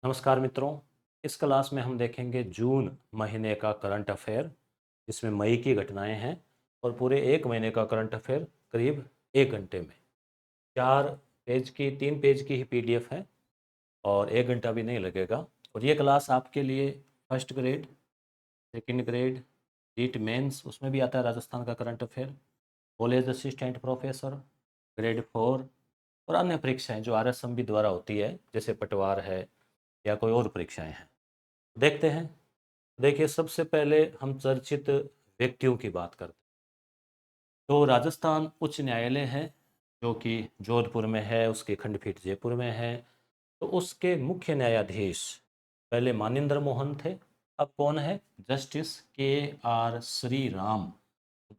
नमस्कार मित्रों। इस क्लास में हम देखेंगे जून महीने का करंट अफेयर, जिसमें मई की घटनाएं हैं और पूरे एक महीने का करंट अफेयर करीब 1 घंटे में। 4 पेज की 3 पेज की ही पीडीएफ है और 1 घंटा भी नहीं लगेगा। और ये क्लास आपके लिए first grade, second grade, NEET mains उसमें भी आता है राजस्थान का current affair, college assistant professor, grade 4 और अन्य परीक्षाएं जो आरएसएमबी द्वारा होती है, जैसे पटवार है या कोई और परीक्षाएं हैं। देखते हैं। देखिए, सबसे पहले हम चर्चित व्यक्तियों की बात करते हैं। तो राजस्थान उच्च न्यायालय है, जो कि जोधपुर में है, उसकी खंडपीठ जयपुर में है। तो उसके मुख्य न्यायाधीश पहले मानिंदर मोहन थे, अब कौन है? Justice KR Shriram.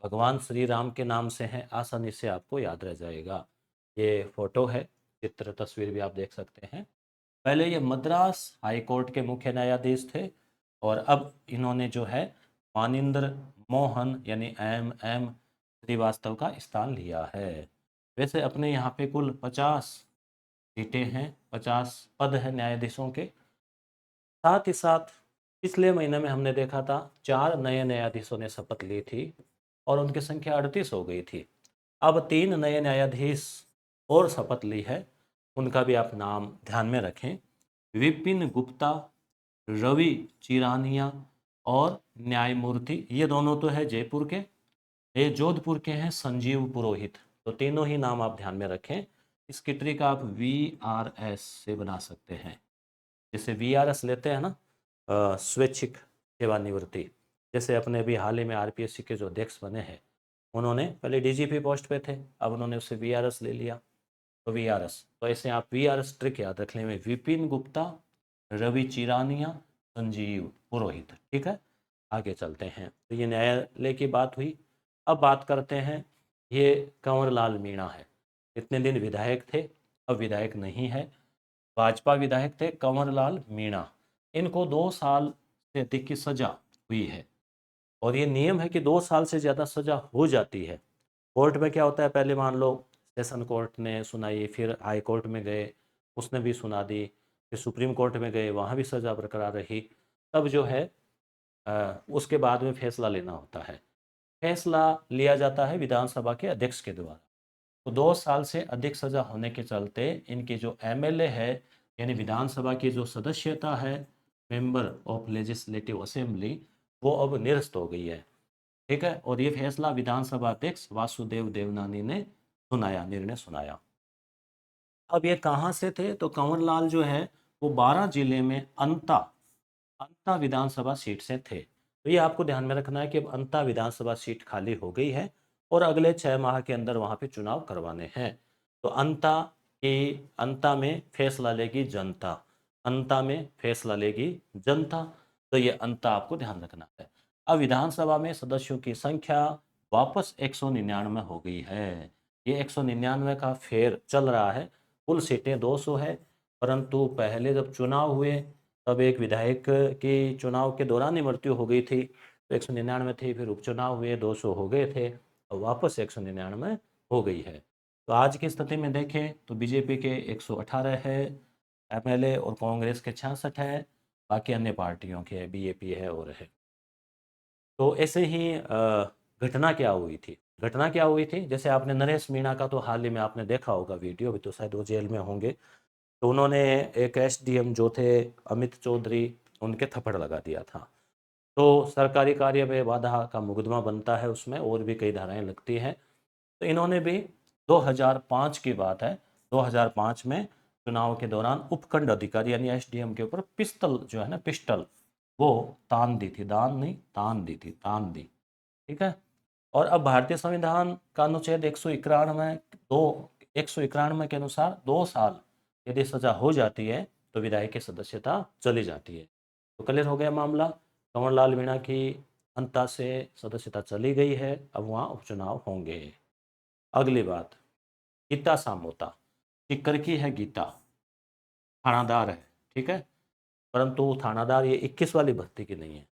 भगवान श्री राम के नाम से हैं, आसानी से आपको याद रह जाएगा। ये फोटो है, चित्र तस्वीर भी आप देख सकते हैं। पहले ये मद्रास हाई कोर्ट के मुख्य न्यायाधीश थे और अब इन्होंने जो है मानिंदर मोहन यानी MM श्रीवास्तव का स्थान लिया है। वैसे अपने यहाँ पे कुल 50 सीटें हैं, 50 पद हैं न्यायाधीशों के। साथ ही साथ पिछले महीने में हमने देखा था 4 नए न्यायाधीशों ने शपथ ली थी और उनकी संख्या 38 हो गई थी। अब 3 नए न्यायाधीश और शपथ ली है, उनका भी आप नाम ध्यान में रखें। विपिन गुप्ता, रवि चिरानिया और न्यायमूर्ति, ये दोनों तो है जयपुर के, ये जोधपुर के हैं संजीव पुरोहित। तो तीनों ही नाम आप ध्यान में रखें। इस ट्रिक आप VRS से बना सकते हैं। जैसे VRS लेते हैं ना, स्वैच्छिक सेवानिवृत्ति। जैसे अपने अभी हाल ही में RPSC के जो अध्यक्ष बने हैं, उन्होंने पहले DGP पोस्ट पे थे, अब उन्होंने उससे VRS ले लिया। तो VRS, तो ऐसे आप VRS ट्रिक याद रख लें। विपिन गुप्ता, रवि चिरानिया, संजीव पुरोहित। ठीक है, आगे चलते हैं। तो ये न्यायालय की बात हुई। अब बात करते हैं, ये कंवरलाल मीणा है। इतने दिन विधायक थे, अब विधायक नहीं है। भाजपा विधायक थे कंवरलाल मीणा। इनको 2 साल से अधिक की सजा हुई है और ये नियम है कि 2 साल से ज़्यादा सजा हो जाती है। कोर्ट में क्या होता है, पहले मान लो सेशन कोर्ट ने सुनाई, फिर हाई कोर्ट में गए, उसने भी सुना दी, फिर सुप्रीम कोर्ट में गए, वहाँ भी सजा बरकरार रही। तब जो है उसके बाद में फैसला लेना होता है। फैसला लिया जाता है विधानसभा के अध्यक्ष के द्वारा। तो 2 साल से अधिक सजा होने के चलते इनके जो MLA है, यानी विधानसभा की जो सदस्यता है, मेंबर ऑफ लेजिस्लेटिव असेंबली, वो अब निरस्त हो गई है। ठीक है, और ये फैसला विधानसभा अध्यक्ष वासुदेव देवनानी ने सुनाया, निर्णय सुनाया। अब ये कहाँ से थे? तो कंवरलाल जो है वो 12 जिले में अंता अंता विधानसभा सीट से थे। तो ये आपको ध्यान में रखना है कि अब अंता विधानसभा सीट खाली हो गई है और अगले 6 माह के अंदर वहाँ पे चुनाव करवाने हैं। तो अंता में फैसला लेगी जनता, अंता में फैसला लेगी जनता। तो ये अंता आपको ध्यान रखना है। अब विधानसभा में सदस्यों की संख्या वापस 199 हो गई है। ये 199 का फेर चल रहा है। कुल सीटें 200 है, परंतु पहले जब चुनाव हुए तब एक विधायक की चुनाव के दौरान ही मृत्यु हो गई थी, तो 199 थी। फिर उपचुनाव हुए, 200 हो गए थे, और वापस 199 हो गई है। तो आज की स्थिति में देखें तो बीजेपी के 118 है MLA और कांग्रेस के 66 है, बाकी अन्य पार्टियों के BAP है और है। तो ऐसे ही घटना क्या हुई थी? घटना क्या हुई थी, जैसे आपने नरेश मीणा का तो हाल ही में आपने देखा होगा वीडियो, भी तो शायद वो जेल में होंगे। तो उन्होंने एक SDM जो थे अमित चौधरी, उनके थप्पड़ लगा दिया था। तो सरकारी कार्य में बाधा का मुकदमा बनता है, उसमें और भी कई धाराएं लगती हैं। तो इन्होंने भी 2005 की बात है, 2005 में चुनाव के दौरान उपखंड अधिकारी यानी SDM के ऊपर पिस्तल जो है ना, पिस्टल, वो तान दी थी। दान नहीं, तान दी थी, तान दी। ठीक है। और अब भारतीय संविधान का अनुच्छेद 191 के अनुसार 2 साल यदि सजा हो जाती है तो विधायक की सदस्यता चली जाती है। तो क्लियर हो गया मामला। कंवरलाल मीणा की अंता से सदस्यता चली गई है, अब वहाँ उपचुनाव होंगे। अगली बात, गीता सामोता। टिक्कर की है गीता, थानादार है। ठीक है, परंतु थानादार ये 21 वाली भर्ती की नहीं है।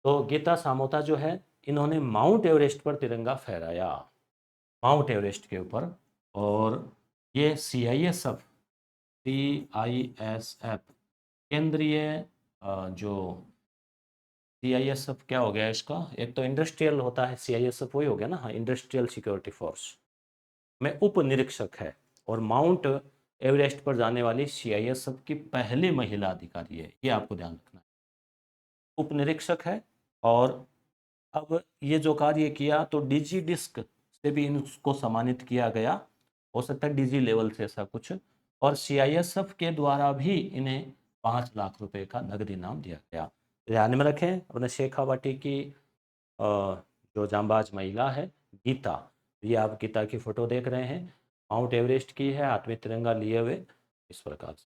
तो गीता सामोता जो है, इन्होंने माउंट एवरेस्ट पर तिरंगा फहराया, माउंट एवरेस्ट के ऊपर। और ये CISF केंद्रीय जो CISF क्या हो गया इसका, एक तो इंडस्ट्रियल होता है CISF, वही हो गया ना, हाँ, इंडस्ट्रियल सिक्योरिटी फोर्स में उप निरीक्षक है, और माउंट एवरेस्ट पर जाने वाली CISF की पहली महिला अधिकारी है, ये आपको ध्यान रखना है। उप निरीक्षक है, और अब ये जो कार्य किया तो DG डिस्क से भी इनको सम्मानित किया गया, हो सकता है DG लेवल से ऐसा कुछ, और CISF के द्वारा भी इन्हें 5 लाख रुपए का नगद इनाम दिया गया। ध्यान में रखें, अपने शेखावाटी की जो जांबाज महिला है गीता, ये आप गीता की फोटो देख रहे हैं, माउंट एवरेस्ट की है, हाथ में तिरंगा लिए हुए, इस प्रकार से।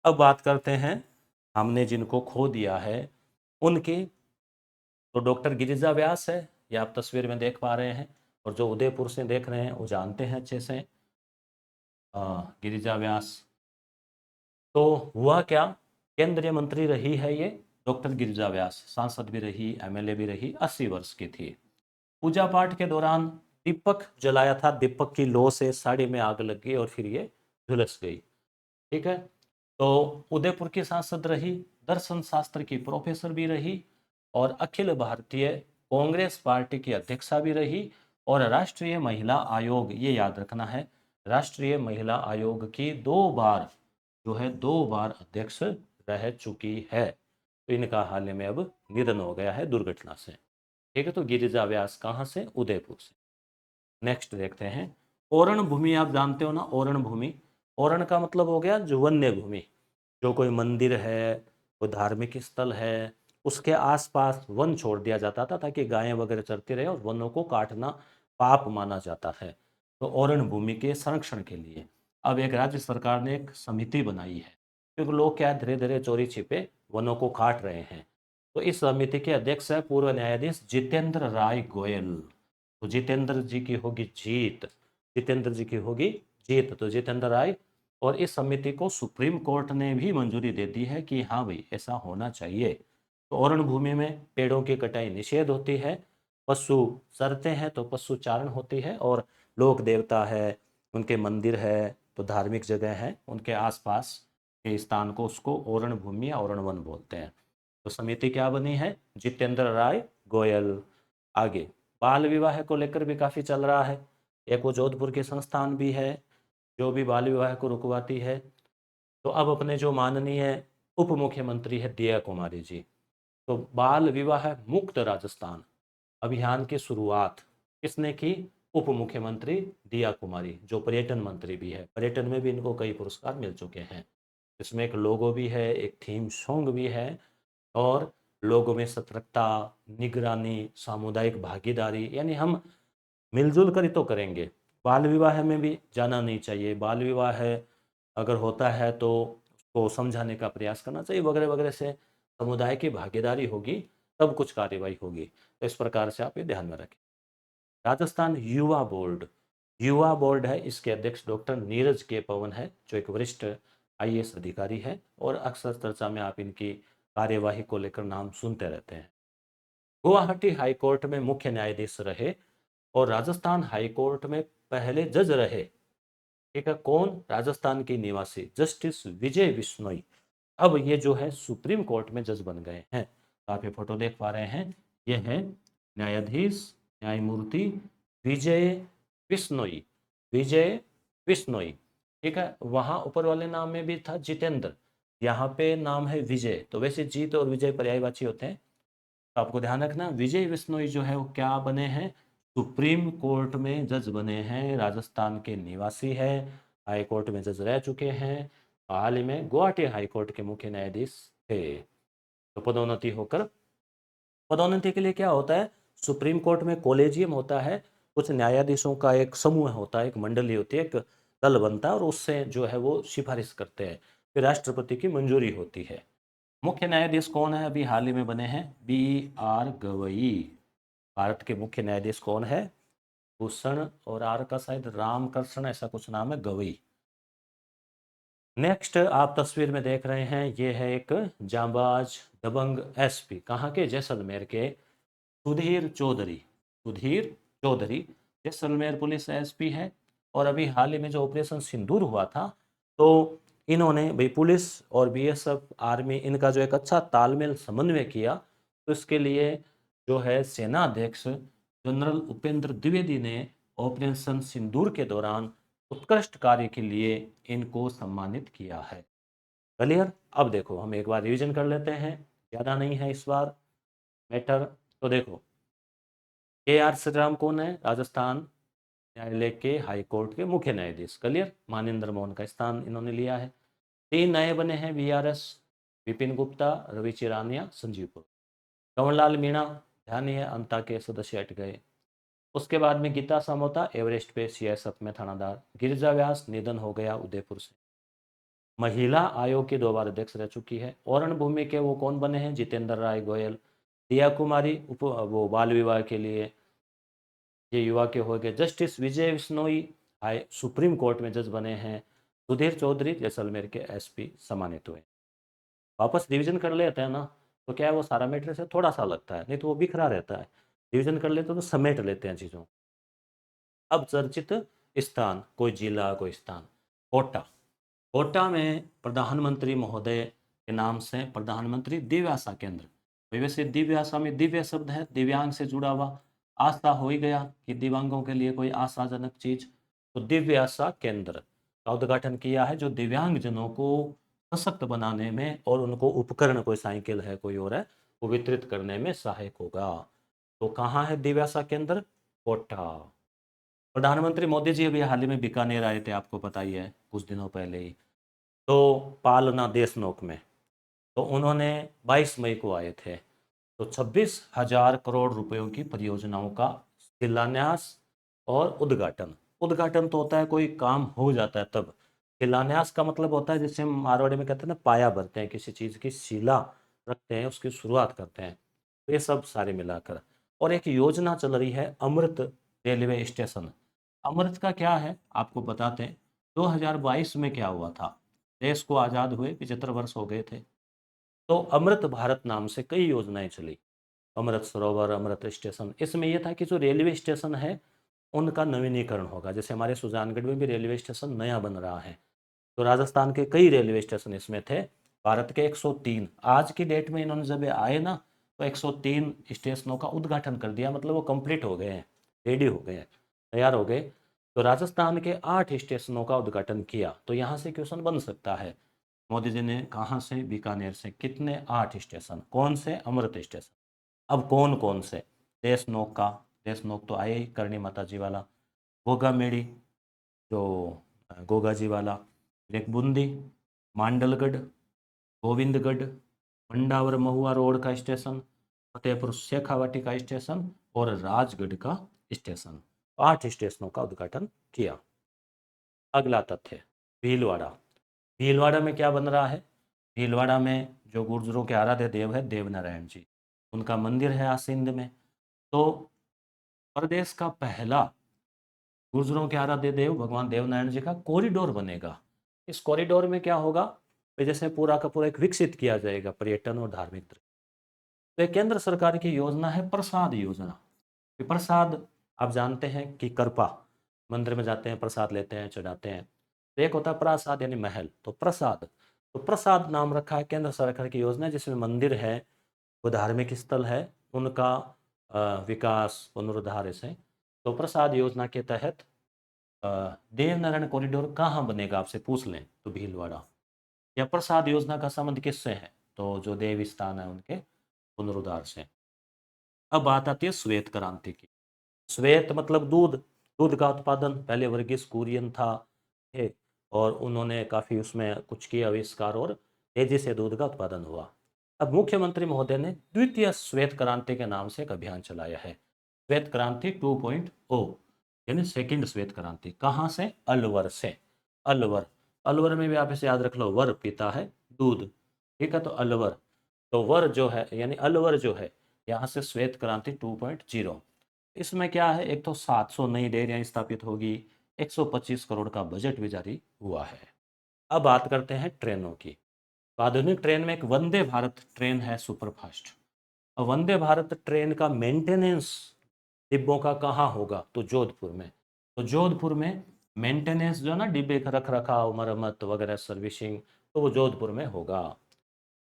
अब बात करते हैं हमने जिनको खो दिया है उनकी, तो डॉक्टर गिरिजा व्यास है, ये आप तस्वीर में देख पा रहे हैं, और जो उदयपुर से देख रहे हैं वो जानते हैं अच्छे से, गिरिजा व्यास। तो हुआ क्या, केंद्रीय मंत्री रही है ये डॉक्टर गिरिजा व्यास, सांसद भी रही, MLA भी रही, 80 वर्ष की थी। पूजा पाठ के दौरान दीपक जलाया था, दीपक की लो से साड़ी में आग लग गई और फिर ये झुलस गई। ठीक है, तो उदयपुर की सांसद रही, दर्शन शास्त्र की प्रोफेसर भी रही, और अखिल भारतीय कांग्रेस पार्टी की अध्यक्षा भी रही, और राष्ट्रीय महिला आयोग, ये याद रखना है, राष्ट्रीय महिला आयोग की 2 बार जो है 2 बार अध्यक्ष रह चुकी है। तो इनका हाल ही में अब निधन हो गया है दुर्घटना से। ठीक है, तो गिरिजा व्यास कहाँ से, उदयपुर से। नेक्स्ट देखते हैं, ओरण भूमि, आप जानते हो ना ओरण भूमि, ओरण का मतलब हो गया जो वन्य भूमि, जो कोई मंदिर है, कोई धार्मिक स्थल है, उसके आसपास वन छोड़ दिया जाता था ताकि गायें वगैरह चरती रहे, और वनों को काटना पाप माना जाता है। तो ओरण भूमि के संरक्षण के लिए अब एक राज्य सरकार ने एक समिति बनाई है, क्योंकि लोग क्या धीरे धीरे चोरी छिपे वनों को काट रहे हैं। तो इस समिति के अध्यक्ष है पूर्व न्यायाधीश जितेंद्र राय गोयल। तो जितेंद्र जी की होगी जीत, जितेंद्र जी की होगी जीत, तो जितेंद्र राय। और इस समिति को सुप्रीम कोर्ट ने भी मंजूरी दे दी है कि हाँ भाई ऐसा होना चाहिए। तो ओरण भूमि में पेड़ों की कटाई निषेध होती है, पशु चरते हैं तो पशु चारण होती है, और लोक देवता है, उनके मंदिर है, तो धार्मिक जगह है, उनके आसपास के स्थान को उसको ओरण भूमि या ओरण वन बोलते हैं। तो समिति क्या बनी है, जितेंद्र राय गोयल। आगे बाल विवाह को लेकर भी काफ़ी चल रहा है, एक वो जोधपुर के संस्थान भी है जो भी बाल विवाह को रुकवाती है। तो अब अपने जो माननीय उप मुख्यमंत्री है दिया कुमारी जी, तो बाल विवाह मुक्त राजस्थान अभियान की शुरुआत किसने की, उप मुख्यमंत्री दिया कुमारी, जो पर्यटन मंत्री भी है, पर्यटन में भी इनको कई पुरस्कार मिल चुके हैं। इसमें एक लोगो भी है, एक थीम सॉन्ग भी है, और लोगों में सतर्कता, निगरानी, सामुदायिक भागीदारी, यानी हम मिलजुल कर ही तो करेंगे। बाल विवाह में भी जाना नहीं चाहिए, बाल विवाह अगर होता है तो उसको समझाने का प्रयास करना चाहिए, वगैरह वगैरह से समुदाय की भागीदारी होगी तब कुछ कार्रवाई होगी। तो इस प्रकार से आप ये ध्यान में रखें। राजस्थान युवा बोर्ड, युवा बोर्ड है, इसके अध्यक्ष डॉक्टर नीरज के पवन है, जो एक वरिष्ठ IAS अधिकारी है, और अक्सर चर्चा में आप इनकी कार्यवाही को लेकर नाम सुनते रहते हैं। गुवाहाटी हाईकोर्ट में मुख्य न्यायाधीश रहे, और राजस्थान हाईकोर्ट में पहले जज रहे। ठीक है, कौन, राजस्थान के निवासी जस्टिस विजय बिश्नोई, अब ये जो है सुप्रीम कोर्ट में जज बन गए हैं। तो आप ये फोटो देख पा रहे हैं, ये है न्यायाधीश न्यायमूर्ति विजय बिश्नोई, विजय बिश्नोई। ठीक है, वहाँ ऊपर वाले नाम में भी था जितेंद्र, यहाँ पे नाम है विजय, तो वैसे जीत और विजय पर्यायवाची होते हैं। तो आपको ध्यान रखना, विजय बिश्नोई जो है वो क्या बने हैं, सुप्रीम कोर्ट में जज बने हैं, राजस्थान के निवासी है, हाई कोर्ट में जज रह चुके हैं, हाल ही में गुवाहाटी हाई कोर्ट के मुख्य न्यायाधीश थे। तो पदोन्नति होकर, पदोन्नति के लिए क्या होता है, सुप्रीम कोर्ट में कॉलेजियम होता है, कुछ न्यायाधीशों का एक समूह होता है, एक मंडली होती है, एक दल बनता है, और उससे जो है वो सिफारिश करते हैं, फिर राष्ट्रपति की मंजूरी होती है। मुख्य न्यायाधीश कौन है, अभी हाल ही में बने हैं, BR गवई। भारत के मुख्य न्यायाधीश कौन है, भूषण, और आर का शायद रामकृष्ण ऐसा कुछ नाम है, गवई। नेक्स्ट आप तस्वीर में देख रहे हैं, ये है एक जांबाज दबंग SP, कहाँ के, जैसलमेर के, सुधीर चौधरी, सुधीर चौधरी जैसलमेर पुलिस SP है। और अभी हाल ही में जो ऑपरेशन सिंदूर हुआ था, तो इन्होंने भाई पुलिस और बीएसएफ आर्मी इनका जो एक अच्छा तालमेल समन्वय किया, तो इसके लिए जो है सेना अध्यक्ष जनरल उपेंद्र द्विवेदी ने ऑपरेशन सिंदूर के दौरान उत्कृष्ट कार्य के लिए इनको सम्मानित किया है। क्लियर? अब देखो हम एक बार रिवीजन कर लेते हैं, ज़्यादा नहीं है इस बार मैटर। तो देखो के आर श्रीराम कौन है? राजस्थान न्यायालय के हाई कोर्ट के मुख्य न्यायाधीश। क्लियर? मानेंद्र मोहन का स्थान इन्होंने लिया है। 3 नए बने हैं वीआरएस, विपिन गुप्ता, रवि चिरानिया, संजीव पुर। कंवरलाल मीणा ध्यान है, अंता के सदस्य हट गए। उसके बाद में गीता सामोता एवरेस्ट पे सीएसएफ में थानादार। गिरिजा व्यास निधन हो गया उदयपुर से। महिला आयोग की 2 बार अध्यक्ष रह चुकी है। औरण भूमि के वो कौन बने हैं? जितेंद्र राय गोयल। दिया कुमारी वो बाल विवाह के लिए, ये युवा के हो गए। जस्टिस विजय विश्नोई हाई सुप्रीम कोर्ट में जज बने हैं। सुधीर चौधरी जैसलमेर के एसपी सम्मानित हुए। वापस रिवीजन कर लेते हैं ना, तो क्या है वो सारा मैटर से थोड़ा सा लगता है, नहीं तो वो बिखरा रहता है। रिवीजन कर लेते तो समेट लेते हैं चीज़ों। अब चर्चित स्थान, कोई जिला कोई स्थान। कोटा। कोटा में प्रधानमंत्री महोदय के नाम से प्रधानमंत्री दिव्यासा केंद्र। वैसे दिव्यासा में दिव्य शब्द है, दिव्यांग से जुड़ा हुआ। आशा हो ही गया कि दिव्यांगों के लिए कोई आशाजनक चीज, तो दिव्यासा केंद्र का उद्घाटन किया है, जो दिव्यांग जनों को सशक्त बनाने में और उनको उपकरण, कोई साइकिल है कोई और है, वो वितरित करने में सहायक होगा। तो कहाँ है दिव्यासा केंद्र? कोटा। प्रधानमंत्री मोदी जी अभी हाल ही में बीकानेर आए थे, आपको पता ही है, कुछ दिनों पहले ही। तो पालना देशनोक में, तो उन्होंने 22 मई को आए थे। तो 26,000 करोड़ रुपयों की परियोजनाओं का शिलान्यास और उद्घाटन। उद्घाटन तो होता है कोई काम हो जाता है तब। शिलान्यास का मतलब होता है, जिसे हम मारवाड़ी में कहते हैं ना, पाया भरते हैं, किसी चीज़ की शिला रखते हैं, उसकी शुरुआत करते हैं। तो ये सब सारे मिलाकर। और एक योजना चल रही है अमृत रेलवे स्टेशन। अमृत का क्या है आपको बताते हैं। 2022 में क्या हुआ था, देश को आज़ाद हुए 75 वर्ष हो गए थे। तो अमृत भारत नाम से कई योजनाएं चली। अमृत सरोवर, अमृत स्टेशन। इसमें यह था कि जो रेलवे स्टेशन है उनका नवीनीकरण होगा। जैसे हमारे सुजानगढ़ में भी रेलवे स्टेशन नया बन रहा है, तो राजस्थान के कई रेलवे स्टेशन इसमें थे। भारत के 103, आज की डेट में इन्होंने जब आए ना, तो 103 स्टेशनों का उद्घाटन कर दिया, मतलब वो कंप्लीट हो गए हैं, रेडी हो गए हैं, तैयार हो गए। तो राजस्थान के 8 स्टेशनों का उद्घाटन किया। तो यहाँ से क्वेश्चन बन सकता है, मोदी जी ने कहाँ से? बीकानेर से। कितने? 8 स्टेशन। कौन से? अमृत स्टेशन। अब कौन कौन से? देशनोक का, देशनोक तो आए ही, करणी माता जी वाला। गोगा मेड़ी, जो गोगा जी वाला। एक बूंदी, मांडलगढ़, गोविंदगढ़, मंडावर महुआ रोड का स्टेशन, फतेहपुर शेखावाटी का स्टेशन और राजगढ़ का स्टेशन। 8 स्टेशनों का उद्घाटन किया। अगला तथ्य, भीलवाड़ा। भीलवाड़ा में क्या बन रहा है? भीलवाड़ा में जो गुर्जरों के आराध्य देव है देवनारायण जी, उनका मंदिर है आसिंद में। तो प्रदेश का पहला गुर्जरों के आराध्य देव भगवान देवनारायण जी का कॉरिडोर बनेगा। इस कॉरिडोर में क्या होगा? जैसे पूरा का पूरा एक विकसित किया जाएगा पर्यटन और धार्मिक दृष्टि। तो ये केंद्र सरकार की योजना है प्रसाद योजना। ये प्रसाद, आप जानते हैं कि करपा, मंदिर में जाते हैं, प्रसाद लेते हैं, चढ़ाते हैं। तो एक होता है प्रसाद यानी महल, तो प्रसाद। तो प्रसाद नाम रखा है केंद्र सरकार की योजना, जिसमें मंदिर है, वो धार्मिक स्थल है, उनका विकास पुनरुद्धार से। तो प्रसाद योजना के तहत देवनारायण कॉरिडोर कहाँ बनेगा, आपसे पूछ लें तो भीलवाड़ा। या प्रसाद योजना का संबंध किससे है? तो जो देव स्थान है उनके पुनरुद्धार से। अब बात आती है श्वेत क्रांति की। श्वेत मतलब दूध, दूध का उत्पादन। पहले वर्गीस कुरियन था थे, और उन्होंने काफ़ी उसमें कुछ किया आविष्कार, और तेजी से दूध का उत्पादन हुआ। अब मुख्यमंत्री महोदय ने द्वितीय श्वेत क्रांति के नाम से एक अभियान चलाया है, श्वेत क्रांति 2.0, यानी सेकंड श्वेत क्रांति। कहाँ से? अलवर से। अलवर, अलवर में भी आप इसे याद रख लो, वर पीता है दूध, ठीक है, तो अलवर। तो वर जो है यानी अलवर जो है, यहाँ से श्वेत क्रांति 2.0। इसमें क्या है, एक तो 700 नई डेयरियाँ स्थापित होगी, 125 करोड़ का बजट भी जारी हुआ है। अब बात करते हैं ट्रेनों की। तो आधुनिक ट्रेन में एक वंदे भारत ट्रेन है सुपरफास्ट। अब वंदे भारत ट्रेन का मेंटेनेंस डिब्बों का कहाँ होगा? तो जोधपुर में। तो जोधपुर में मेंटेनेंस जो है ना, डिब्बे का रख रखाव, मरम्मत वगैरह, सर्विसिंग, तो वो जोधपुर में होगा।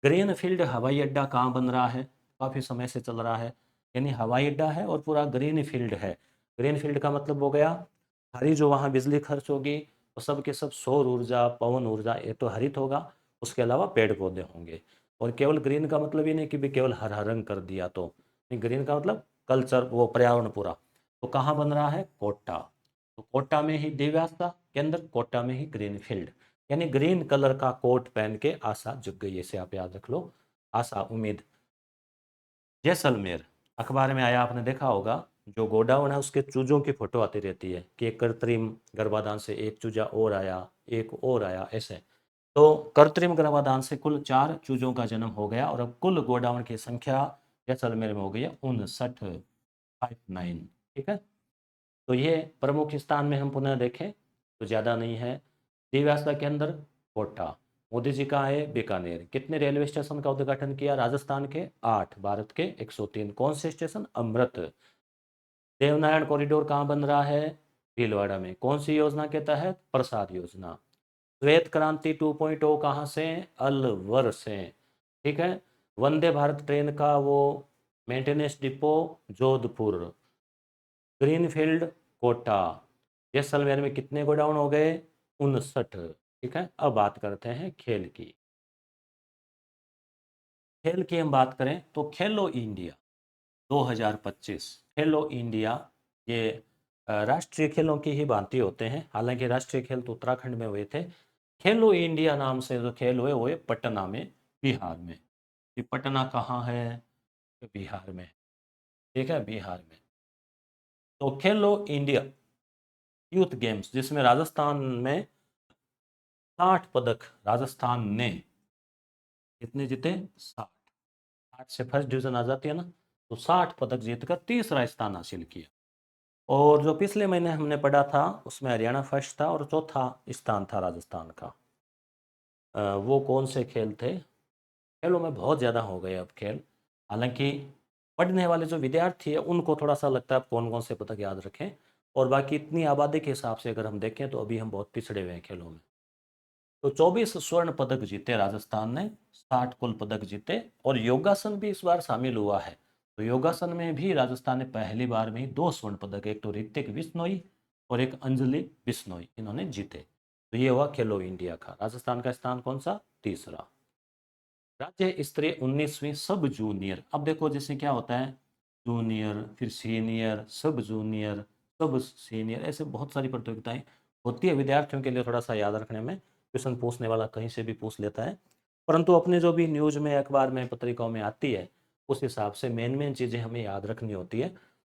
ग्रीन फील्ड हवाई अड्डा कहाँ बन रहा है, काफ़ी समय से चल रहा है, यानी हवाई अड्डा है और पूरा ग्रीन फील्ड है। ग्रीन फील्ड का मतलब हो गया हरी, जो वहाँ बिजली खर्च होगी वो सब के सब सौर ऊर्जा, पवन ऊर्जा, ये तो हरित होगा, उसके अलावा पेड़ पौधे होंगे। और केवल ग्रीन का मतलब ये नहीं कि भी केवल हरा रंग कर दिया, तो नहीं, ग्रीन का मतलब कल्चर, वो पर्यावरण पूरा। तो कहाँ बन रहा है, कोटा। तो कोटा में ही दिव्यास्ता के अंदर, कोटा में ही ग्रीन फील्ड, यानी ग्रीन कलर का कोट पहन के आशा जग गई, इसे आप याद रख लो, आशा उम्मीद। जैसलमेर, अखबार में आया, आपने देखा होगा, जो गोडाउन है उसके चूजों की फोटो आती रहती है कि एक कृत्रिम गर्भाधान से एक चूजा और आया, एक और आया, ऐसे। तो कृत्रिम गर्भाधान से कुल 4 चूजों का जन्म हो गया, और अब कुल गोडाउन की संख्या जैसलमेर में हो गई है 59, ठीक है। तो ये प्रमुख स्थान में हम पुनः देखें तो ज़्यादा नहीं है। दिव्यासा के अंदर कोटा, मोदी जी का है बीकानेर। कितने रेलवे स्टेशन का उद्घाटन किया, राजस्थान के 8, भारत के 103। कौन से स्टेशन, अमृत। देवनारायण कॉरिडोर कहाँ बन रहा है, भीलवाड़ा में। कौन सी योजना के तहत, प्रसाद योजना। श्वेत क्रांति 2.0 कहाँ से, अलवर से, ठीक है। वंदे भारत ट्रेन का वो maintenance depot Jodhpur. Greenfield Kota. Jaisalmer में कितने गोडाउन हो गए, 59, ठीक है। अब बात करते हैं खेल की। खेल की हम बात करें तो खेलो इंडिया 2025, खेलो इंडिया, ये राष्ट्रीय खेलों की ही भांति होते हैं, हालांकि राष्ट्रीय खेल तो उत्तराखंड में हुए थे। खेलो इंडिया नाम से जो खेल हुए वो पटना में, बिहार में। ये पटना कहाँ है, बिहार में, ठीक है, बिहार में। तो खेलो इंडिया यूथ गेम्स, जिसमें राजस्थान में 60 पदक, राजस्थान ने कितने जीते, 60। 8 से फर्स्ट डिवीजन आ जाती है ना, तो 60 पदक जीतकर तीसरा स्थान हासिल किया। और जो पिछले महीने हमने पढ़ा था उसमें हरियाणा फर्स्ट था और चौथा स्थान था राजस्थान का। वो कौन से खेल थे, खेलों में बहुत ज़्यादा हो गए अब खेल। हालांकि पढ़ने वाले जो विद्यार्थी है उनको थोड़ा सा लगता है आप कौन कौन से पदक याद रखें, और बाकी इतनी आबादी के हिसाब से अगर हम देखें तो अभी हम बहुत पिछड़े हुए हैं खेलों में। तो 24 स्वर्ण पदक जीते राजस्थान ने, 60 कुल पदक जीते। और योगासन भी इस बार शामिल हुआ है, तो योगासन में भी राजस्थान ने पहली बार में ही 2 स्वर्ण पदक, एक तो ऋतिक बिश्नोई और एक अंजलि बिश्नोई, इन्होंने जीते। तो ये हुआ खेलो इंडिया का। राजस्थान का स्थान कौन सा, तीसरा। राज्य स्तरीय 19वीं सब जूनियर, अब देखो जैसे क्या होता है, जूनियर, फिर सीनियर, सब सीनियर, ऐसे बहुत सारी प्रतियोगिताएं होती है। विद्यार्थियों के लिए थोड़ा सा याद रखने में, क्वेश्चन पूछने वाला कहीं से भी पूछ लेता है, परंतु अपने जो भी न्यूज में, अखबार में, पत्रिकाओं में आती है उस हिसाब से मेन मेन चीज़ें हमें याद रखनी होती है।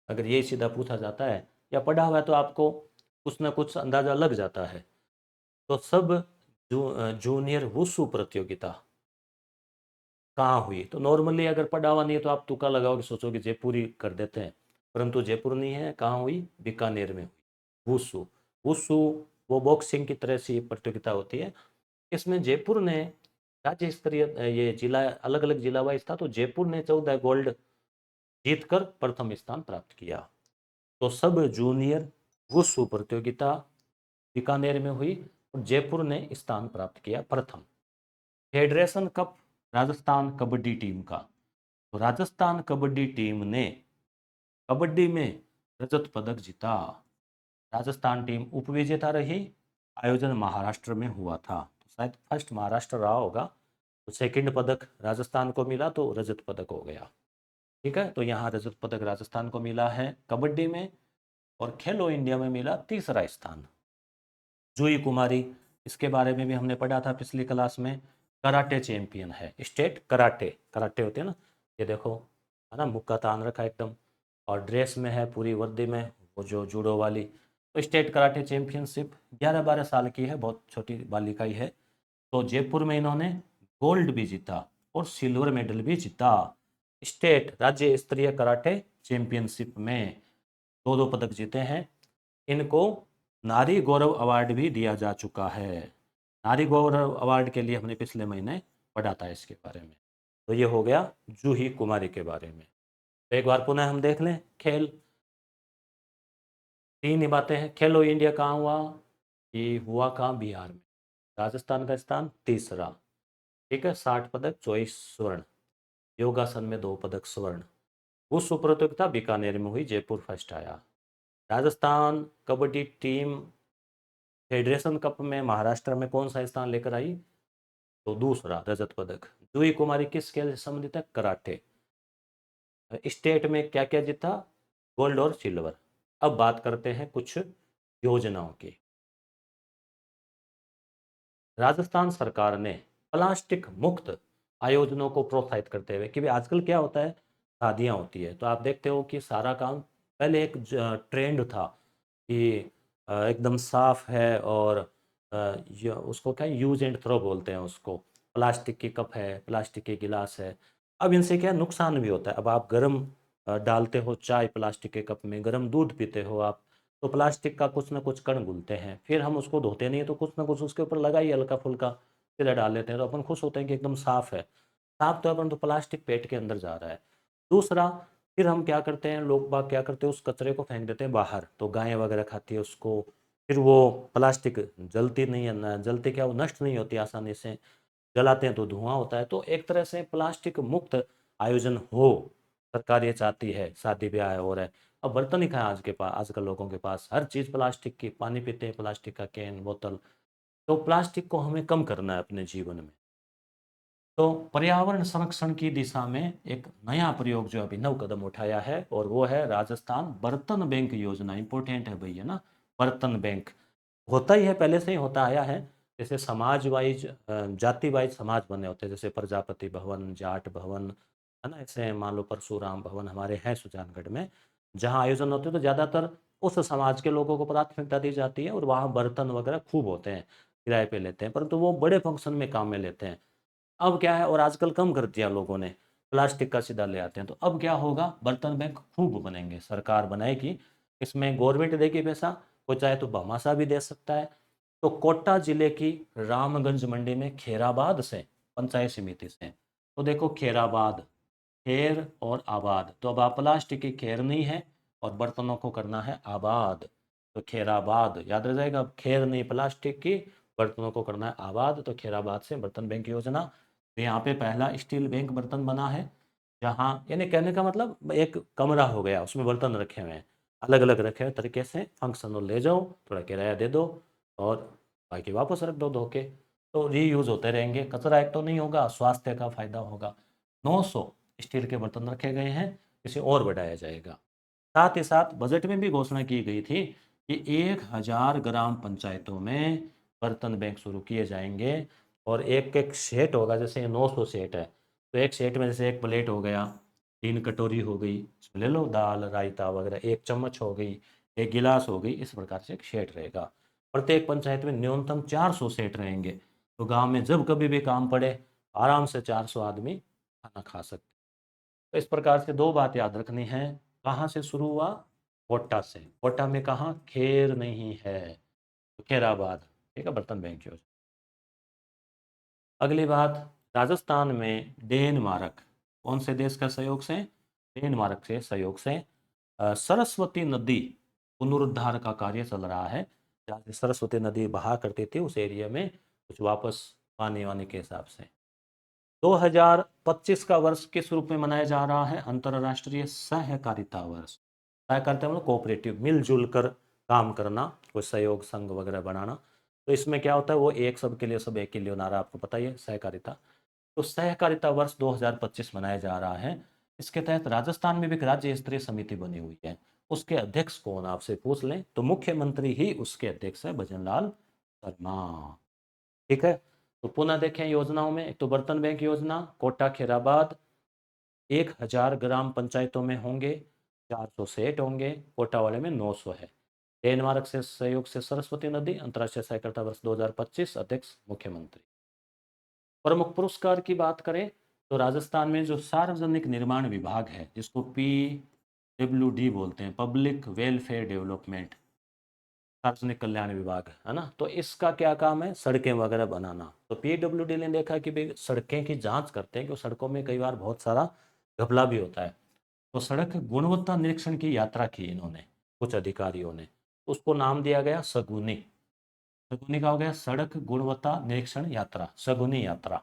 अगर ये सीधा पूछा जाता है या पढ़ा हुआ है तो आपको कुछ ना कुछ अंदाज़ा लग जाता है। तो सब जूनियर वुशु प्रतियोगिता कहाँ हुई, तो नॉर्मली अगर पढ़ा हुआ नहीं है तो आप तुक्का लगाओगे, सोचोगे जयपुर ही कर देते हैं, परंतु जयपुर नहीं है, कहाँ हुई, बीकानेर में हुई। वुशु, वुशु वो बॉक्सिंग की तरह से प्रतियोगिता होती है। इसमें जयपुर ने राज्य स्तरीय, ये जिला अलग अलग जिला वाइज था, तो जयपुर ने 14 गोल्ड जीतकर प्रथम स्थान प्राप्त किया। तो सब जूनियर वुशु प्रतियोगिता बीकानेर में हुई और जयपुर ने स्थान प्राप्त किया प्रथम। Federation cup Rajasthan kabaddi team का, तो राजस्थान कबड्डी टीम ने कबड्डी में रजत पदक जीता। राजस्थान टीम उपविजेता रही। आयोजन महाराष्ट्र में हुआ था, तो शायद फर्स्ट महाराष्ट्र रहा होगा, तो सेकंड पदक राजस्थान को मिला, तो रजत पदक हो गया, ठीक है। तो यहाँ रजत पदक राजस्थान को मिला है कबड्डी में, और खेलो इंडिया में मिला तीसरा स्थान। जूही कुमारी, इसके बारे में भी हमने पढ़ा था पिछली क्लास में, कराटे चैंपियन है, स्टेट कराटे, कराटे होते हैं ना, ये देखो, है ना, मुक्का तान रखा एकदम, और ड्रेस में है, पूरी वर्दी में, वो जो जूडो वाली। तो स्टेट कराटे चैंपियनशिप 11-12 साल की है, बहुत छोटी बालिका ही है। तो जयपुर में इन्होंने गोल्ड भी जीता और सिल्वर मेडल भी जीता। स्टेट राज्य स्तरीय कराटे चैंपियनशिप में 2-2 पदक जीते हैं। इनको नारी गौरव अवार्ड भी दिया जा चुका है। नारी गौरव अवार्ड के लिए हमने पिछले महीने पढ़ा था इसके बारे में। तो ये हो गया जूही कुमारी के बारे में। तो एक बार पुनः हम देख लें खेल, 3 ही बातें हैं। खेलो इंडिया कहाँ हुआ, ये हुआ कहाँ, बिहार में। राजस्थान का स्थान तीसरा। ठीक है, 60 पदक, 24 स्वर्ण। योगासन में 2 पदक स्वर्ण। विश्व प्रतियोगिता बीकानेर में हुई, जयपुर फर्स्ट आया। Rajasthan kabaddi team federation cup में महाराष्ट्र में कौन सा स्थान लेकर आई, तो दूसरा, रजत पदक। जूही कुमारी किस खेल से संबंधित है, कराटे। स्टेट में क्या क्या जीता, गोल्ड और सिल्वर। अब बात करते हैं कुछ योजनाओं की। राजस्थान सरकार ने प्लास्टिक मुक्त आयोजनों को प्रोत्साहित करते हुए, कि भाई आजकल क्या होता है, शादियां होती है तो आप देखते हो कि सारा काम, पहले एक ट्रेंड था कि एकदम साफ है, और उसको क्या यूज एंड थ्रो बोलते हैं उसको। प्लास्टिक की कप है, प्लास्टिक के गिलास है। अब इनसे क्या नुकसान भी होता है। अब आप गर्म डालते हो चाय प्लास्टिक के कप में, गर्म दूध पीते हो आप, तो प्लास्टिक का कुछ ना कुछ कण घुलते हैं, फिर हम उसको धोते नहीं है, तो कुछ ना कुछ उसके ऊपर लगाइए हल्का फुल्का, सीधा डाल लेते हैं, तो अपन खुश होते हैं कि एकदम साफ है। साफ तो है, परंतु प्लास्टिक पेट के अंदर जा रहा है। दूसरा, फिर हम क्या करते हैं, लोग बाग क्या करते हैं, उस कचरे को फेंक देते हैं बाहर, तो गायें वगैरह खाती है उसको। फिर वो प्लास्टिक जलती नहीं है ना, जलते क्या, वो नष्ट नहीं होती आसानी से। जलाते हैं तो धुआं होता है। तो एक तरह से प्लास्टिक मुक्त आयोजन हो, सरकार ये चाहती है, शादी ब्याह हो रहा है। अब बर्तन ही कहाँ आज के पास, आजकल लोगों के पास हर चीज़ प्लास्टिक की, पानी पीते हैं प्लास्टिक का कैन बोतल। तो प्लास्टिक को हमें कम करना है अपने जीवन में। तो पर्यावरण संरक्षण की दिशा में एक नया प्रयोग जो अभिनव कदम उठाया है, और वो है राजस्थान बर्तन बैंक योजना। इंपॉर्टेंट है भैया ना, बर्तन बैंक। होता ही है, पहले से ही होता आया है। जैसे समाज वाइज, जाति वाइज समाज बने होते हैं, जैसे प्रजापति भवन, जाट भवन, है ना। ऐसे मान लो परशुराम भवन हमारे हैं सुजानगढ़ में। जहाँ आयोजन होते हैं तो ज़्यादातर उस समाज के लोगों को प्राथमिकता दी जाती है, और वहाँ बर्तन वगैरह खूब होते हैं, किराए पे लेते हैं, परंतु वो बड़े फंक्शन में काम में लेते हैं। अब क्या है, और आजकल कम कर दिया लोगों ने, प्लास्टिक का सीधा ले आते हैं। तो अब क्या होगा, बर्तन बैंक खूब बनेंगे, सरकार बनाएगी। इसमें गवर्नमेंट देगी पैसा, कोई चाहे तो भामाशाह भी दे सकता है। तो कोटा जिले की रामगंज मंडी में खेराबाद से पंचायत समिति से, तो देखो खेराबाद, खेर और आबाद, तो अब आप प्लास्टिक की खेर नहीं है, और बर्तनों को करना है आबाद। तो खेराबाद याद रह जाएगा, अब खेर नहीं प्लास्टिक की, बर्तनों को करना है आबाद। तो खेराबाद से बर्तन बैंक योजना। तो यहाँ पे पहला स्टील बैंक बर्तन बना है, जहाँ यानी कहने का मतलब एक कमरा हो गया, उसमें बर्तन रखे हुए हैं, अलग अलग रखे हुए तरीके से, फंक्शनल ले जाओ, थोड़ा किराया दे दो, और बाकी वापस रख दो धो के। तो रीयूज होते रहेंगे, कचरा एक तो नहीं होगा, स्वास्थ्य का फायदा होगा। 900 स्टील के बर्तन रखे गए हैं, इसे और बढ़ाया जाएगा। साथ ही साथ बजट में भी घोषणा की गई थी कि 1000 ग्राम पंचायतों में बर्तन बैंक शुरू किए जाएंगे, और एक एक सेट होगा। जैसे 900 सेट है, तो एक सेट में जैसे एक प्लेट हो गया, 3 कटोरी हो गई, इसमें ले लो दाल रायता वगैरह, एक चम्मच हो गई, एक गिलास हो गई, इस प्रकार से एक सेट रहेगा। प्रत्येक पंचायत में न्यूनतम 400 सेट रहेंगे, तो गांव में जब कभी भी काम पड़े, आराम से 400 आदमी खाना खा सकते। तो इस प्रकार से दो बात याद रखनी है। कहाँ से शुरू हुआ, कोटा से। कोटा में कहाँ, खेर नहीं है, तो खेराबाद। ठीक है, बर्तन बैंक योजना। अगली बात, राजस्थान में डेनमार्क, कौन से देश का सहयोग से, डेनमार्क के सहयोग से सरस्वती नदी पुनरुद्धार का कार्य चल रहा है। जहाँ से सरस्वती नदी बहा करती थी, उस एरिया में कुछ वापस पानी वाने के हिसाब से। 2025 का वर्ष किस रूप में मनाया जा रहा है, अंतर्राष्ट्रीय सहकारिता वर्ष। सहकारिता मतलब कोऑपरेटिव, मिलजुल कर काम करना, कोई सहयोग संघ वगैरह बनाना। तो इसमें क्या होता है, वो एक सब के लिए सब, एक के लिए नारा, आपको पता ही है, सहकारिता। तो सहकारिता वर्ष 2025 मनाया जा रहा है। इसके तहत राजस्थान में भी एक राज्य स्तरीय समिति बनी हुई है। उसके अध्यक्ष कौन, आपसे पूछ लें तो मुख्यमंत्री ही उसके अध्यक्ष है, भजनलाल शर्मा। ठीक है। तो पुनः देखें योजनाओं में, एक तो बर्तन बैंक योजना, कोटा खेराबाद, 1000 ग्राम पंचायतों में होंगे, 400 सेट होंगे, कोटा वाले में 900 है। डेनमार्क से सहयोग से सरस्वती नदी, अंतर्राष्ट्रीय सहकारिता वर्ष 2025, अध्यक्ष मुख्यमंत्री। प्रमुख पुरस्कार की बात करें तो राजस्थान में जो सार्वजनिक निर्माण विभाग है, जिसको PWD बोलते हैं, पब्लिक वेलफेयर डेवलपमेंट, सार्वजनिक कल्याण विभाग, है ना। तो इसका क्या काम है, सड़कें वगैरह बनाना। तो PWD ने देखा कि भाई सड़कें की जांच करते हैं, कि सड़कों में कई बार बहुत सारा घपला भी होता है। तो सड़क गुणवत्ता निरीक्षण की यात्रा की इन्होंने, कुछ अधिकारियों ने, उसको नाम दिया गया सगुनी। शगुनी का हो गया सड़क गुणवत्ता निरीक्षण यात्रा, शगुनी यात्रा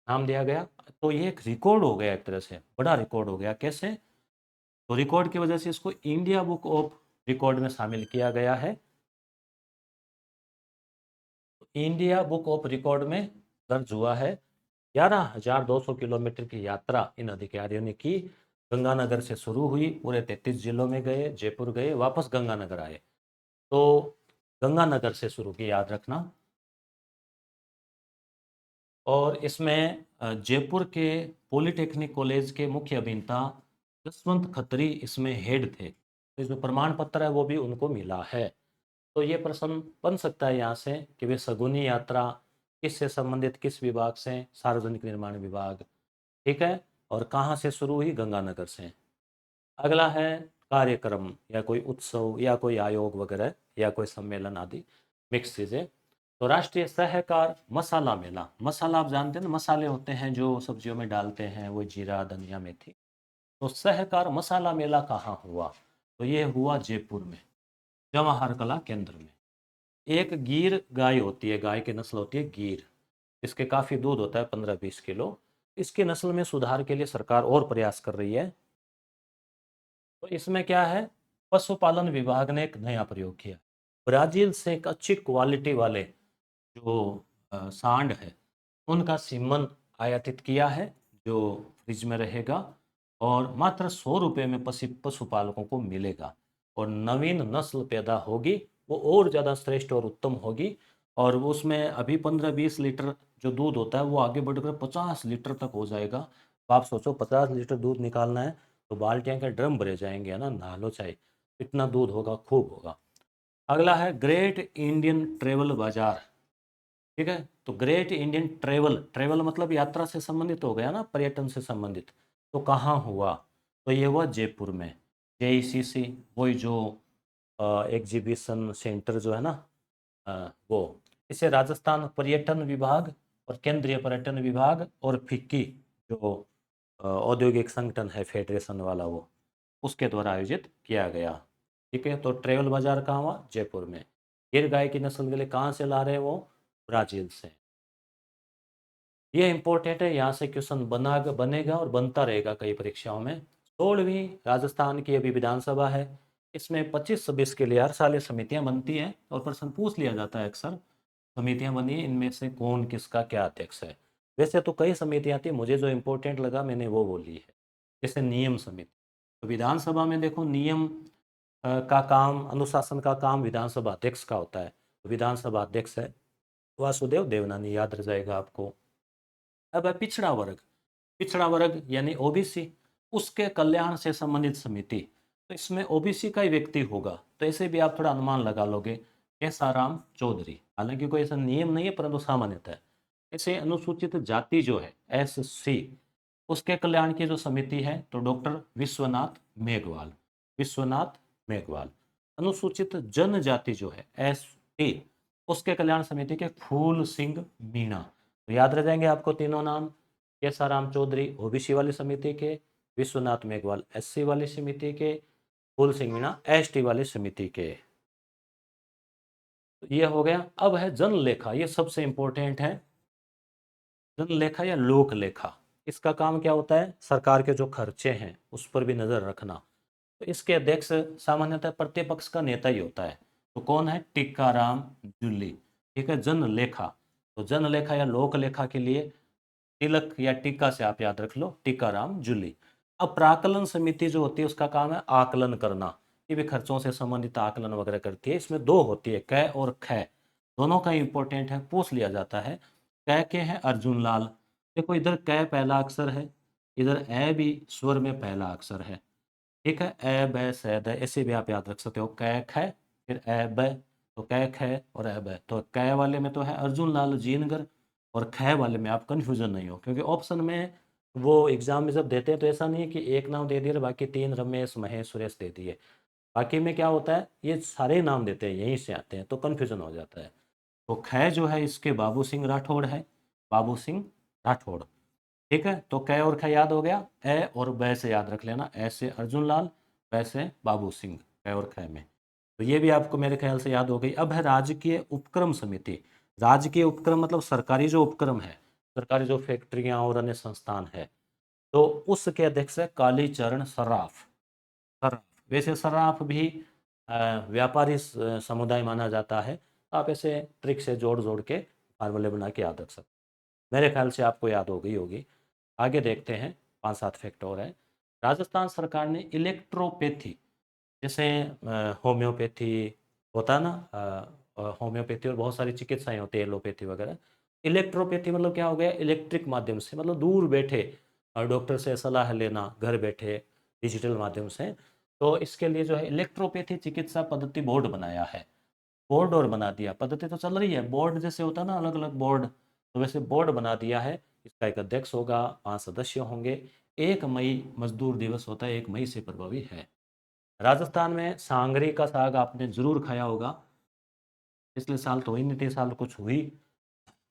नाम दिया गया। तो ये एक रिकॉर्ड हो गया, एक तरह से बड़ा रिकॉर्ड हो गया। कैसे? तो रिकॉर्ड की वजह से इसको इंडिया बुक ऑफ रिकॉर्ड में शामिल किया गया है। तो इंडिया बुक ऑफ रिकॉर्ड में दर्ज हुआ है। 11,200 किलोमीटर की यात्रा इन अधिकारियों ने की। गंगानगर से शुरू हुई, पूरे 33 जिलों में गए, जयपुर गए, वापस गंगानगर आए। तो गंगानगर से शुरू की, याद रखना। और इसमें जयपुर के पॉलिटेक्निक कॉलेज के मुख्य अभियंता जसवंत खत्री इसमें हेड थे। तो जो प्रमाण पत्र है वो भी उनको मिला है। तो ये प्रश्न बन सकता है यहाँ से कि वे शगुनी यात्रा किससे संबंधित, किस विभाग से? सार्वजनिक निर्माण विभाग। ठीक है। और कहाँ से शुरू हुई? गंगानगर से। अगला है कार्यक्रम या कोई उत्सव या कोई आयोग वगैरह या कोई सम्मेलन आदि, मिक्स चीज़ें। तो राष्ट्रीय सहकार मसाला मेला, मसाला आप जानते हैं ना, मसाले होते हैं जो सब्जियों में डालते हैं, वो जीरा, धनिया, मेथी। तो सहकार मसाला मेला कहाँ हुआ? तो ये हुआ जयपुर में, जवाहर कला केंद्र में। एक गीर गाय होती है, गाय की नस्ल होती है गीर, इसके काफ़ी दूध होता है, 15-20 किलो। इसकी नस्ल में सुधार के लिए सरकार और प्रयास कर रही है। तो इसमें क्या है, पशुपालन विभाग ने एक नया प्रयोग किया। ब्राजील से एक अच्छी क्वालिटी वाले जो सांड है उनका सीमन आयातित किया है, जो फ्रिज में रहेगा और मात्र 100 रुपये में पशुपालकों को मिलेगा। और नवीन नस्ल पैदा होगी, वो और ज़्यादा श्रेष्ठ और उत्तम होगी। और वो उसमें अभी 15-20 लीटर जो दूध होता है वो आगे बढ़कर 50 लीटर तक हो जाएगा। तो आप सोचो, 50 लीटर दूध निकालना है तो बाल्टियाँ के ड्रम भरे जाएंगे, है ना, नहा लो चाहे, इतना दूध होगा, खूब होगा। अगला है ग्रेट इंडियन ट्रेवल बाजार। ठीक है। तो ग्रेट इंडियन ट्रेवल, ट्रेवल मतलब यात्रा से संबंधित हो गया ना, पर्यटन से संबंधित। तो कहाँ हुआ? तो ये हुआ जयपुर में, JECC, वही जो एग्जीबिशन सेंटर जो है ना, वो। इसे राजस्थान पर्यटन विभाग और केंद्रीय पर्यटन विभाग और फिक्की जो औद्योगिक संगठन है, फेडरेशन वाला, वो उसके द्वारा आयोजित किया गया। ठीक है। तो ट्रेवल बाजार कहाँ हुआ? जयपुर में। गिर गाय की नस्ल के लिए कहाँ से ला रहे हैं वो? ब्राजील से। ये इंपॉर्टेंट है, यहाँ से क्वेश्चन बनेगा और बनता रहेगा कई परीक्षाओं में। 16वीं राजस्थान की अभी विधानसभा है। इसमें 25-26 के लिए हर साल ये समितियां बनती हैं और प्रश्न पूछ लिया जाता है अक्सर। समितियां बनी हैं, इनमें से कौन किसका क्या अध्यक्ष है? वैसे तो कई समितियां थी, मुझे जो इम्पोर्टेंट लगा मैंने वो बोली है। जैसे नियम समिति, तो विधानसभा में देखो नियम का काम, अनुशासन का काम विधानसभा अध्यक्ष का होता है। तो विधानसभा अध्यक्ष है वासुदेव देवनानी, याद रह जाएगा आपको। अब है पिछड़ा वर्ग, पिछड़ा वर्ग यानी ओबीसी, उसके कल्याण से संबंधित समिति। तो इसमें ओबीसी का ही व्यक्ति होगा, तो ऐसे भी आप थोड़ा अनुमान लगा लोगे, केसाराम चौधरी। हालांकि कोई ऐसा नियम नहीं है परंतु सामान्यतः है। ऐसे अनुसूचित जाति जो है SC, उसके कल्याण की जो समिति है तो डॉक्टर विश्वनाथ मेघवाल, विश्वनाथ मेघवाल। अनुसूचित जनजाति जो है ST, उसके कल्याण समिति के फूल सिंह मीणा। तो याद रह जाएंगे आपको तीनों नाम, केसाराम चौधरी ओबीसी वाली समिति के, विश्वनाथ मेघवाल SC वाली समिति के, फूल सिंह मीणा ST वाली समिति के। तो ये हो गया। अब है जनलेखा, ये सबसे इंपॉर्टेंट है। जनलेखा या लोक लेखा, इसका काम क्या होता है? सरकार के जो खर्चे हैं उस पर भी नजर रखना। तो इसके अध्यक्ष सामान्यतः प्रतिपक्ष का नेता ही होता है। तो कौन है? टीकाराम जूली। ठीक है। जनलेखा, तो जनलेखा या लोक लेखा के लिए तिलक या टीका से आप याद रख लो, टीकाराम जूली। अब प्राकलन समिति जो होती है उसका काम है आकलन करना, ये भी खर्चों से संबंधित आकलन वगैरह करती है। इसमें दो होती है, क और ख, दोनों का इंपॉर्टेंट है, पूछ लिया जाता है। क के हैं अर्जुन लाल। देखो इधर क पहला अक्षर है, इधर ए भी स्वर में पहला अक्षर है। ठीक है। ए ब स द, ऐसे भी आप याद रख सकते हो, क ख फिर ए ब। तो क ख और ए ब, तो क वाले में तो है अर्जुन लाल जीनगर, और ख वाले में आप कंफ्यूजन नहीं हो, क्योंकि ऑप्शन में वो एग्जाम में जब देते हैं तो ऐसा नहीं है कि एक नाम दे दिया और बाकी 3 रमेश महेश सुरेश दे दिए। बाकी में क्या होता है, ये सारे नाम देते हैं, यहीं से आते हैं, तो कन्फ्यूजन हो जाता है। तो ख जो है इसके बाबू सिंह राठौड़ है, बाबू सिंह राठौड़। ठीक है। तो क और ख याद हो गया। ए और ब से याद रख लेना, ए से अर्जुन लाल, ब से बाबू सिंह, क और ख में। तो ये भी आपको मेरे ख्याल से याद हो गई। अब है राजकीय उपक्रम समिति। राजकीय उपक्रम मतलब सरकारी जो उपक्रम है, सरकारी जो फैक्ट्रियां और अन्य संस्थान है, तो उसके अध्यक्ष है कालीचरण सर्राफ। सर्राफ, वैसे सर्राफ भी व्यापारी समुदाय माना जाता है। आप ऐसे ट्रिक से जोड़ जोड़ के फार्मूले बना के याद रख सकते। मेरे ख्याल से आपको याद हो गई होगी। आगे देखते हैं, 5-7 फैक्ट और है। राजस्थान सरकार ने इलेक्ट्रोपैथी, जैसे होम्योपैथी होता है ना, होम्योपैथी और बहुत सारी चिकित्साएं होती है, एलोपैथी वगैरह। इलेक्ट्रोपैथी मतलब क्या हो गया, इलेक्ट्रिक माध्यम से, मतलब दूर बैठे डॉक्टर से सलाह लेना, घर बैठे डिजिटल माध्यम से। तो इसके लिए जो है इलेक्ट्रोपैथी चिकित्सा पद्धति बोर्ड बनाया है। बोर्ड और बना दिया, पद्धति तो चल रही है, बोर्ड जैसे होता है ना, अलग अलग बोर्ड, तो वैसे बोर्ड बना दिया है। इसका एक अध्यक्ष होगा, 5 सदस्य होंगे। 1 मई मजदूर दिवस होता है, 1 मई से प्रभावी है। राजस्थान में सांगरी का साग आपने जरूर खाया होगा। पिछले साल तो हुई नहीं थी, साल कुछ हुई।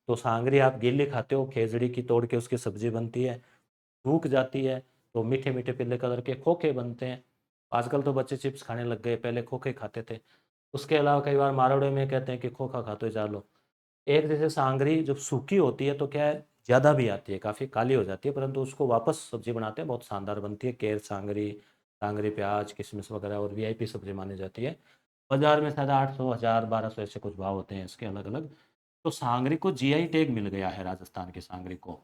तो सांगरी आप गीली खाते हो, खेजड़ी की तोड़ के उसकी सब्जी बनती है, सूख जाती है, तो मीठे मीठे पीले कलर के खोखे बनते हैं। आजकल तो बच्चे चिप्स खाने लग गए, पहले खोखे खाते थे। उसके अलावा कई बार मारवाड़ी में कहते हैं कि खोखा खाते जा लो। एक जैसे सांगरी जब सूखी होती है तो क्या है, ज़्यादा भी आती है, काफ़ी काली हो जाती है, परंतु उसको वापस सब्जी बनाते हैं, बहुत शानदार बनती है। केर सांगरी, सांगरी प्याज किशमिश वगैरह और वीआईपी सब्जी मानी जाती है। बाजार में शायद 800, 1000, 1200 ऐसे कुछ भाव होते हैं इसके अलग अलग। तो सांगरी को जीआई टैग मिल गया है, राजस्थान के सांगरी को।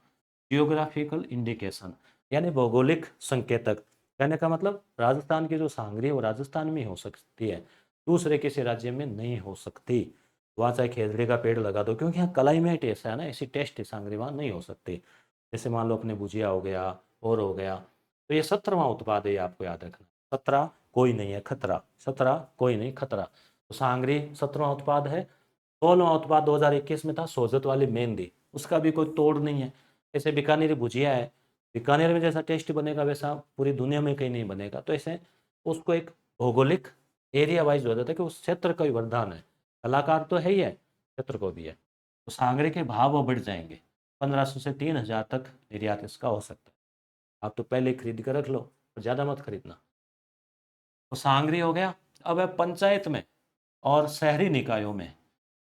जियोग्राफिकल इंडिकेशन, यानी भौगोलिक संकेतक। कहने का मतलब राजस्थान की जो सांगरी है वो राजस्थान में ही हो सकती है, दूसरे किसी राज्य में नहीं हो सकती। वहाँ चाहे खेजड़ी का पेड़ लगा दो, क्योंकि यहाँ क्लाइमेट ऐसा है ना, ऐसी टेस्ट सांगरी वहाँ नहीं हो सकती। जैसे मान लो अपने भुजिया हो गया और हो गया। तो ये 17वां उत्पाद है, ये आपको याद रखना। 17 कोई नहीं है खतरा, 17 कोई नहीं खतरा। तो सांगरी 17वां उत्पाद है। 16वां उत्पाद 2021 में था सोजत वाली मेहंदी, उसका भी कोई तोड़ नहीं है। ऐसे बीकानेरी भुजिया है, बीकानेर में जैसा टेस्ट बनेगा वैसा पूरी दुनिया में कहीं नहीं बनेगा। तो ऐसे उसको एक भौगोलिक एरिया वाइज हो जाता है कि उस क्षेत्र का ही वरदान है। कलाकार तो है ही है, क्षेत्र को भी है। तो सांगरे के भाव वो बढ़ जाएंगे, 1500 से 3000 तक निर्यात इसका हो सकता है। आप तो पहले खरीद कर रख लो, और ज़्यादा मत खरीदना। तो सांगरी हो गया। अब है पंचायत में और शहरी निकायों में।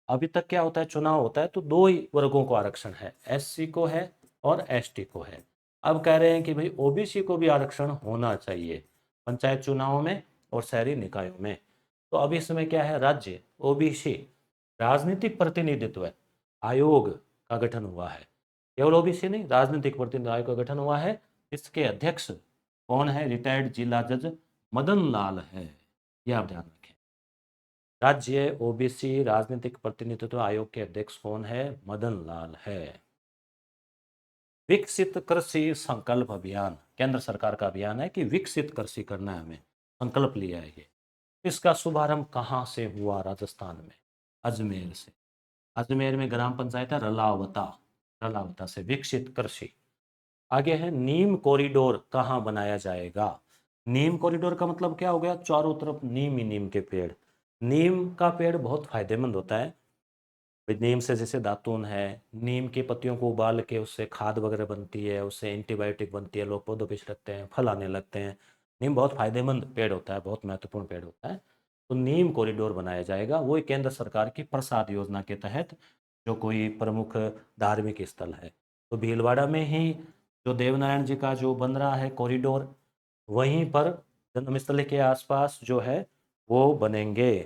अभी तक क्या होता है, चुनाव होता है तो दो ही वर्गों को आरक्षण है, एससी को है और एसटी को है। अब कह रहे हैं कि भाई ओबीसी को भी आरक्षण होना चाहिए पंचायत चुनावों में और शहरी निकायों में। तो अभी इसमें क्या है, राज्य ओबीसी राजनीतिक प्रतिनिधित्व आयोग का गठन हुआ है। केवल ओबीसी नहीं, राजनीतिक प्रतिनिधित्व आयोग का गठन हुआ है। इसके अध्यक्ष कौन है, रिटायर्ड जिला जज मदन लाल है, ये आप ध्यान रखें। राज्य ओबीसी राजनीतिक प्रतिनिधित्व आयोग के अध्यक्ष कौन है, मदन लाल है। विकसित कृषि संकल्प अभियान, केंद्र सरकार का अभियान है कि विकसित कृषि करना है हमें, संकल्प लिया है ये। इसका शुभारंभ कहाँ से हुआ, राजस्थान में, अजमेर से। अजमेर में ग्राम पंचायत है रलावता, रलावता से विकसित कृषि। आगे है नीम कॉरिडोर कहाँ बनाया जाएगा। नीम कॉरिडोर का मतलब क्या हो गया, चारों तरफ नीम ही नीम के पेड़। नीम का पेड़ बहुत फायदेमंद होता है। नीम से जैसे दातून है, नीम की पत्तियों को उबाल के उससे खाद वगैरह बनती है, उससे एंटीबायोटिक बनती है, लोग पौधों पे छिड़कते हैं, फल आने लगते हैं। नीम बहुत फायदेमंद पेड़ होता है, बहुत महत्वपूर्ण पेड़ होता है। तो नीम कॉरिडोर बनाया जाएगा, वो केंद्र सरकार की प्रसाद योजना के तहत, जो कोई प्रमुख धार्मिक स्थल है। तो भीलवाड़ा में ही जो देवनारायण जी का जो बन रहा है कॉरिडोर, वहीं पर जन्मस्थली के आसपास जो है वो बनेंगे।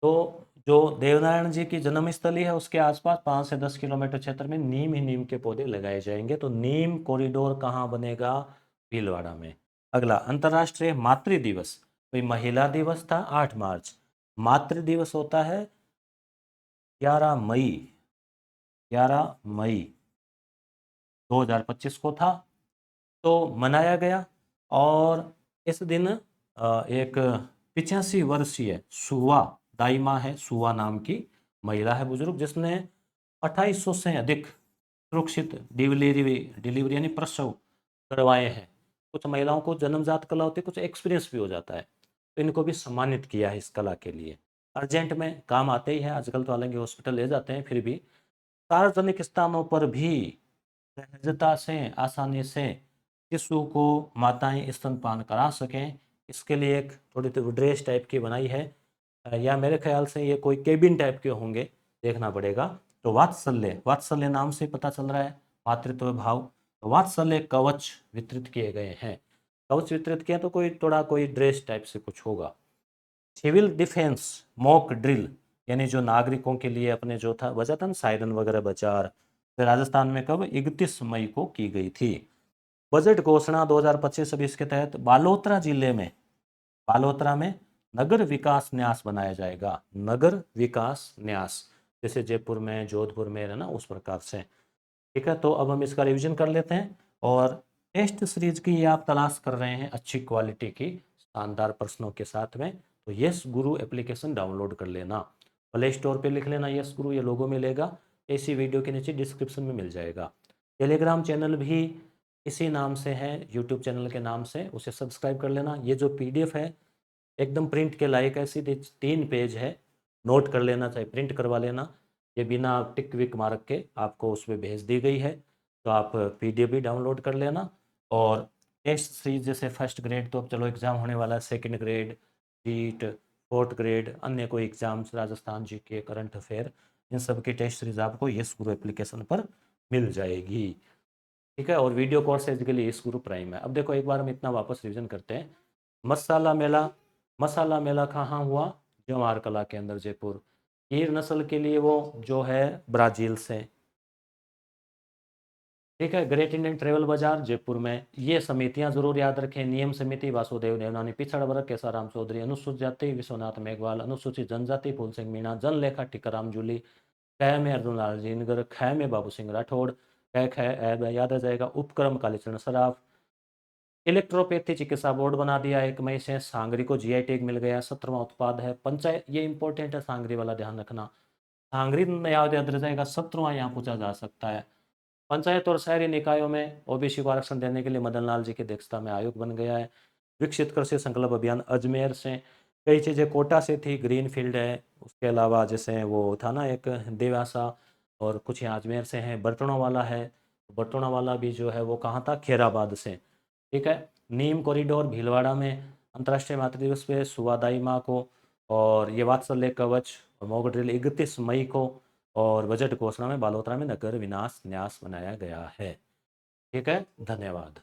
तो जो देवनारायण जी की जन्मस्थली है उसके आसपास 5 से 10 किलोमीटर क्षेत्र में नीम ही नीम के पौधे लगाए जाएंगे। तो नीम कॉरिडोर कहाँ बनेगा, भीलवाड़ा में। अगला अंतर्राष्ट्रीय मातृ दिवस, भाई महिला दिवस था 8 मार्च, मातृ दिवस होता है 11 मई, 11 मई 2025 को था, तो मनाया गया। और इस दिन एक 85 वर्षीय सुवा दाइमा है, सुवा नाम की महिला है, बुजुर्ग, जिसने 2800 से अधिक सुरक्षित डिलीवरी डिलीवरी यानी प्रसव करवाए हैं। कुछ महिलाओं को जन्मजात कला होती है, कुछ एक्सपीरियंस भी हो जाता है, तो इनको भी सम्मानित किया है इस कला के लिए। अर्जेंट में काम आते ही है, आजकल तो हालांकि हॉस्पिटल ले जाते हैं, फिर भी सार्वजनिक स्थानों पर भी सहजता से, आसानी से शिशु को माताएं स्तनपान करा सकें, इसके लिए एक थोड़ी तो ड्रेस टाइप की बनाई है, या मेरे ख्याल से ये कोई केबिन टाइप के होंगे, देखना पड़ेगा। तो वात्सल्य, वात्सल्य नाम से पता चल रहा है मातृत्व भाव। तो वात्सल्य कवच वितरित किए गए हैं। कवच वितरित किया तो कोई थोड़ा कोई ड्रेस टाइप से कुछ होगा। सिविल डिफेंस मॉक ड्रिल, यानी जो नागरिकों के लिए अपने जो था बचा था ना सायरन वगैरह बचार, तो राजस्थान में कब 31 मई को की गई थी। बजट घोषणा 2025-26 के तहत बालोतरा जिले में, बालोतरा में नगर विकास न्यास बनाया जाएगा। नगर विकास न्यास, जैसे जयपुर में जोधपुर में है ना, उस प्रकार से। ठीक है, तो अब हम इसका रिवीजन कर लेते हैं। और टेस्ट सीरीज की ये आप तलाश कर रहे हैं अच्छी क्वालिटी की शानदार प्रश्नों के साथ में, तो यस गुरु एप्लीकेशन डाउनलोड कर लेना। प्ले स्टोर पे लिख लेना यस गुरु, ये लोगो मिलेगा, इसी वीडियो के नीचे डिस्क्रिप्शन में मिल जाएगा। टेलीग्राम चैनल भी इसी नाम से है, यूट्यूब चैनल के नाम से, उसे सब्सक्राइब कर लेना। ये जो पीडीएफ है एकदम प्रिंट के लायक है, सीधे 3 पेज है, नोट कर लेना, चाहे प्रिंट करवा लेना। ये बिना टिक विक मार्क के आपको उसमें भेज दी गई है, तो आप पीडीएफ भी डाउनलोड कर लेना। और टेस्ट सीरीज जैसे फर्स्ट ग्रेड तो अब चलो एग्ज़ाम होने वाला है, सेकंड ग्रेड, जीट, फोर्थ ग्रेड, अन्य कोई exams, Rajasthan GK, current affair, इन सब की टेस्ट सीरीज आपको यस गुरु एप्लीकेशन पर मिल जाएगी। ठीक है, और वीडियो कोर्सेज के लिए यस गुरु प्राइम है। अब देखो एक बार हम इतना वापस रिविजन करते हैं। मसाला मेला, मसाला मेला कहाँ हुआ? जवाहर कला के अंदर, जयपुर। गिर नस्ल के लिए वो जो है ब्राज़ील से। ठीक है, ग्रेट इंडियन ट्रेवल बाजार जयपुर में। ये समितियां जरूर याद रखें। नियम समिति वासुदेव देवनानी, पिछड़ा वर्ग केसाराम चौधरी, अनुसूचित जाति विश्वनाथ मेघवाल, अनुसूचित जनजाति फूल सिंह मीणा, जनलेखा टीकाराम जूली, कै में अर्जुन लाल जिनगर, खै में बाबू सिंह राठौड़, कै खै याद आ जाएगा, उपक्रम कालीचरण सराफ। इलेक्ट्रोपैथी चिकित्सा बोर्ड बना दिया 1 मई से। सांगरी को जीआई टैग मिल गया, 17वां उत्पाद है। पंचायत, ये इंपॉर्टेंट है, सांगरी वाला ध्यान रखना। सांगरी में याद याद रह जाएगा, 17वां यहाँ पूछा जा सकता है। पंचायत और शहरी निकायों में ओबीसी को आरक्षण देने के लिए मदन लाल जी की अध्यक्षता में आयोग बन गया है। विकसित कृषि संकल्प अभियान अजमेर से। कई चीज़ें कोटा से थी, ग्रीन फील्ड है। उसके अलावा जैसे वो था ना एक देवासा, और कुछ यहाँ अजमेर से हैं। बर्तनों वाला है, बर्तनों वाला भी जो है वो कहाँ था? खैराबाद से। ठीक है, नीम कॉरिडोर भीलवाड़ा में। अंतर्राष्ट्रीय मातृ दिवस पे सुवादाई माँ को। और ये वात्सल्य कवच और मॉक ड्रिल 31 मई को। और बजट घोषणा में बालोतरा में नगर विनाश न्यास बनाया गया है। ठीक है, धन्यवाद।